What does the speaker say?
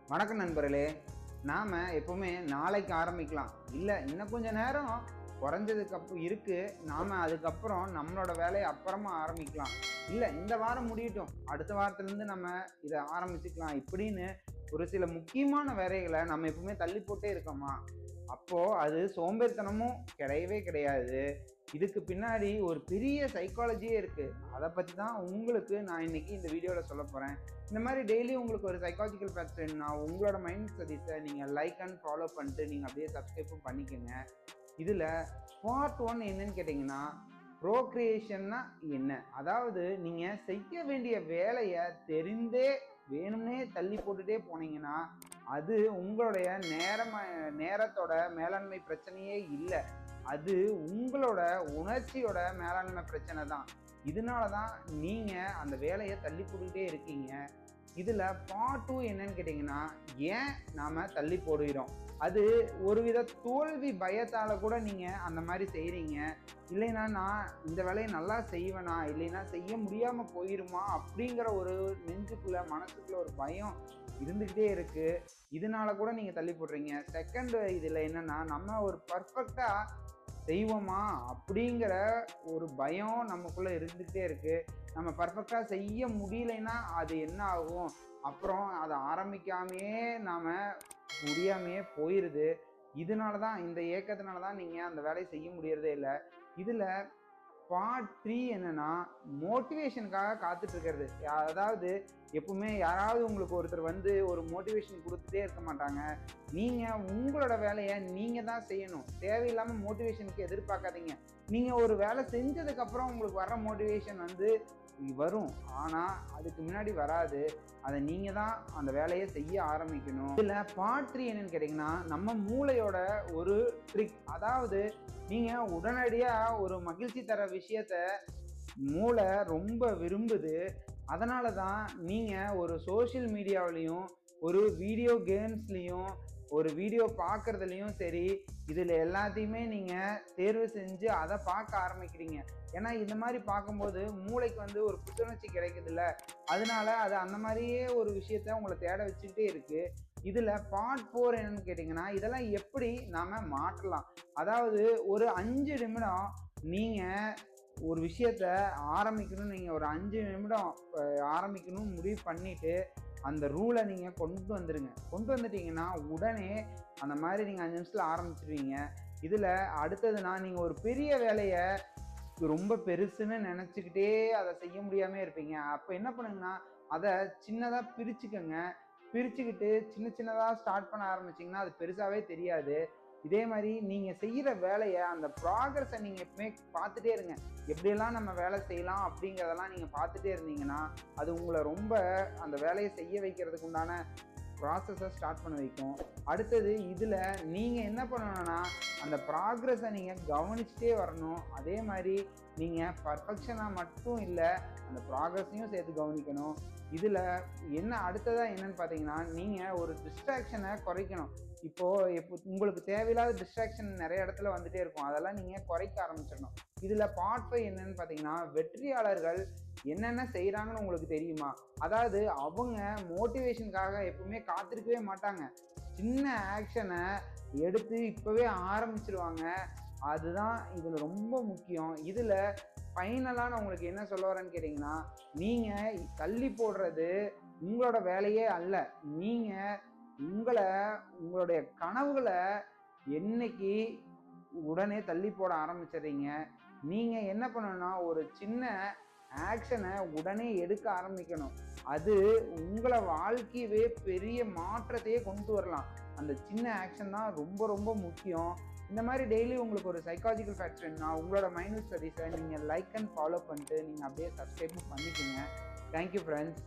வணக்கம் நண்பர்களே. நாம எப்பவுமே நாளைக்கு ஆரம்பிக்கலாம், இல்ல இன்னும் கொஞ்ச நேரம் குறைஞ்சதுக்கு இருக்கு, நாம அதுக்கப்புறம் நம்மளோட வேலையை அப்புறமா ஆரம்பிக்கலாம், இல்ல இந்த வாரம் முடியட்டும் அடுத்த வாரத்துல இருந்து நம்ம இதை ஆரம்பிச்சுக்கலாம் இப்படின்னு ஒரு சில முக்கியமான வேலைகளை நம்ம எப்பவுமே தள்ளி போட்டே இருக்கோமா? அப்போ அது சோம்பேறித்தனமும் கிடையவே கிடையாது. இதுக்கு பின்னாடி ஒரு பெரிய சைக்காலஜியே இருக்கு. அதை பத்தி தான் உங்களுக்கு நான் இன்னைக்கு இந்த வீடியோல சொல்ல போறேன். இந்த மாதிரி டெய்லி உங்களுக்கு ஒரு சைக்காலஜிக்கல் ஃபேக்ட்ஸ் வேணும்னா உங்களோட மைண்ட் ஸ்டடீஸை நீங்க லைக் அண்ட் ஃபாலோ பண்ணிட்டு நீங்க அப்படியே சப்ஸ்கிரைப்பும் பண்ணிக்கோங்க. இதுல பார்ட் 1 என்னன்னு கேட்டீங்கன்னா, ப்ரோக்ரியேஷன்னா என்ன? அதாவது நீங்க செய்ய வேண்டிய வேலையை தெரிந்தே வேணும்னே தள்ளி போட்டுட்டே போனீங்கன்னா அது உங்களுடைய நேரத்தோட மேலாண்மை பிரச்சனையே இல்லை, அது உங்களோட உணர்ச்சியோட மேலாண்மை பிரச்சனை தான். இதனால தான் நீங்க அந்த வேலையை தள்ளி போட்டுக்கிட்டே இருக்கீங்க. இதுல பார்ட் 2 என்னன்னு கேட்டீங்கன்னா, ஏன் நாம தள்ளி போடுகிறோம்? அது ஒருவித தோல்வி பயத்தால கூட நீங்க அந்த மாதிரி செய்யறீங்க. இல்லைன்னா நான் இந்த வேலையை நல்லா செய்வேனா, இல்லைன்னா செய்ய முடியாம போயிருமா அப்படிங்கிற ஒரு நெஞ்சுக்குள்ள மனசுக்குள்ள ஒரு பயம் இருந்துகிட்டே இருக்கு. இதனால கூட நீங்க தள்ளி போடுறீங்க. செகண்ட் இதுல என்னன்னா, நம்ம ஒரு பர்ஃபெக்டா செய்வோமா அப்படிங்கிற ஒரு பயம் நமக்குள்ள இருந்துகிட்டே இருக்கு. நம்ம பர்ஃபெக்டா செய்ய முடியலைன்னா அது என்ன ஆகும்? அப்புறம் அதை ஆரம்பிக்காமையே நாம முடியாமையே போயிருது. இதனாலதான் இந்த ஏக்கத்தினாலதான் நீங்க அந்த வேலையை செய்ய முடியறதே இல்லை. இதுல பார்ட் 3 என்னன்னா, மோட்டிவேஷனுக்காக காத்துட்டு இருக்கிறது. அதாவது எப்பவுமே யாராவது உங்களுக்கு ஒருத்தர் வந்து ஒரு மோட்டிவேஷன் கொடுத்துட்டே இருக்க மாட்டாங்க. நீங்க உங்களோட வேலையை நீங்க தான் செய்யணும். தேவையில்லாம மோட்டிவேஷனுக்கு எதிர்பார்க்காதீங்க. நீங்க ஒரு வேலை செஞ்சதுக்கு அப்புறம் உங்களுக்கு வர்ற மோட்டிவேஷன் வந்து வரும், ஆனா அதுக்கு முன்னாடி வராது. அதை நீங்க தான் அந்த வேலையை செய்ய ஆரம்பிக்கணும். இதுல பார்ட் 3 என்னன்னு கேட்டீங்கன்னா, நம்ம மூளையோட ஒரு ட்ரிக். அதாவது நீங்க உடனடியா ஒரு மகிழ்ச்சி தர விஷயத்த மூளை ரொம்ப விரும்புது. அதனால தான் நீங்க ஒரு சோஷியல் மீடியாவிலையும் ஒரு வீடியோ கேம்ஸ்லையும் ஒரு வீடியோ பார்க்கறதுலையும் சரி, இதில் எல்லாத்தையுமே நீங்கள் தேர்வு செஞ்சு அதை பார்க்க ஆரம்பிக்கிறீங்க. ஏன்னா இந்த மாதிரி பார்க்கும்போது மூளைக்கு வந்து ஒரு புத்துணர்ச்சி கிடைக்குது இல்லை, அதனால அது அந்த மாதிரியே ஒரு விஷயத்த உங்களை தேட வச்சுக்கிட்டே இருக்கு. இதில் பார்ட் 4 என்னன்னு கேட்டிங்கன்னா, இதெல்லாம் எப்படி நாம் மாற்றலாம்? அதாவது ஒரு 5 நிமிடம் நீங்கள் ஒரு விஷயத்த ஆரம்பிக்கணும்னு நீங்கள் ஒரு 5 நிமிடம் ஆரம்பிக்கணும்னு முடிவு பண்ணிட்டு அந்த ரூலை நீங்கள் கொண்டு வந்துட்டீங்கன்னா உடனே அந்த மாதிரி நீங்கள் 5 நிமிஷத்தில் ஆரம்பிச்சிருவீங்க. இதில் அடுத்ததுனா, நீங்கள் ஒரு பெரிய வேலையை ரொம்ப பெருசுன்னு நினச்சிக்கிட்டே அதை செய்ய முடியாமல் இருப்பீங்க. அப்போ என்ன பண்ணுங்கன்னா, அதை சின்னதாக பிரிச்சுக்கிட்டு சின்ன சின்னதாக ஸ்டார்ட் பண்ண ஆரம்பிச்சிங்கன்னா அது பெருசாகவே தெரியாது. இதே மாதிரி நீங்கள் செய்கிற வேலையை அந்த ப்ராக்ரஸை நீங்கள் எப்பவுமே பார்த்துட்டே இருங்க. எப்படியெல்லாம் நம்ம வேலை செய்யலாம் அப்படிங்கிறதெல்லாம் நீங்கள் பார்த்துட்டே இருந்தீங்கன்னா அது உங்களை ரொம்ப அந்த வேலையை செய்ய வைக்கிறதுக்கு உண்டான ப்ராசஸை ஸ்டார்ட் பண்ண வைக்கும். அடுத்தது இதில் நீங்கள் என்ன பண்ணணும்னா, அந்த ப்ராக்ரஸை நீங்கள் கவனிச்சுட்டே வரணும். அதே மாதிரி நீங்கள் பர்ஃபெக்ஷனாக மட்டும் இல்லை, அந்த ப்ராக்ரஸையும் சேர்த்து கவனிக்கணும். இதில் என்ன அடுத்ததாக என்னன்னு பார்த்தீங்கன்னா, நீங்கள் ஒரு டிஸ்ட்ராக்ஷனை குறைக்கணும். இப்போ உங்களுக்கு தேவையில்லாத டிஸ்ட்ராக்ஷன் நிறைய இடத்துல வந்துட்டே இருக்கும், அதெல்லாம் நீங்கள் குறைக்க ஆரம்பிச்சிடணும். இதில் பார்ட் 5 என்னன்னு பார்த்தீங்கன்னா, வெற்றியாளர்கள் என்னென்ன செய்கிறாங்கன்னு உங்களுக்கு தெரியுமா? அதாவது அவங்க மோட்டிவேஷனுக்காக எப்பவுமே காத்திருக்கவே மாட்டாங்க. சின்ன ஆக்ஷனை எடுத்து இப்போவே ஆரம்பிச்சிருவாங்க. அதுதான் இதில் ரொம்ப முக்கியம். இதில் ஃபைனலாக நான் உங்களுக்கு என்ன சொல்ல வரேன்னு கேட்டிங்கன்னா, நீங்கள் தள்ளி போடுறது உங்களோட வேலையே அல்ல. நீங்கள் உங்களுடைய கனவுகளை என்னைக்கு உடனே தள்ளி போட ஆரம்பிச்சிடுறீங்க, நீங்கள் என்ன பண்ணணும்னா ஒரு சின்ன ஆக்ஷனை உடனே எடுக்க ஆரம்பிக்கணும். அது உங்களை வாழ்க்கையவே பெரிய மாற்றத்தையே கொண்டு வரலாம். அந்த சின்ன ஆக்ஷன் தான் ரொம்ப ரொம்ப முக்கியம். இந்த மாதிரி டெய்லி உங்களுக்கு ஒரு சைக்காலஜிக்கல் ஃபேக்டர்னா உங்களோட மைண்ட் ஸ்டடீஸை நீங்கள் லைக் அண்ட் ஃபாலோ பண்ணிட்டு நீங்கள் அப்படியே சப்ஸ்கிரைப் பண்ணிக்கோங்க. Thank you friends.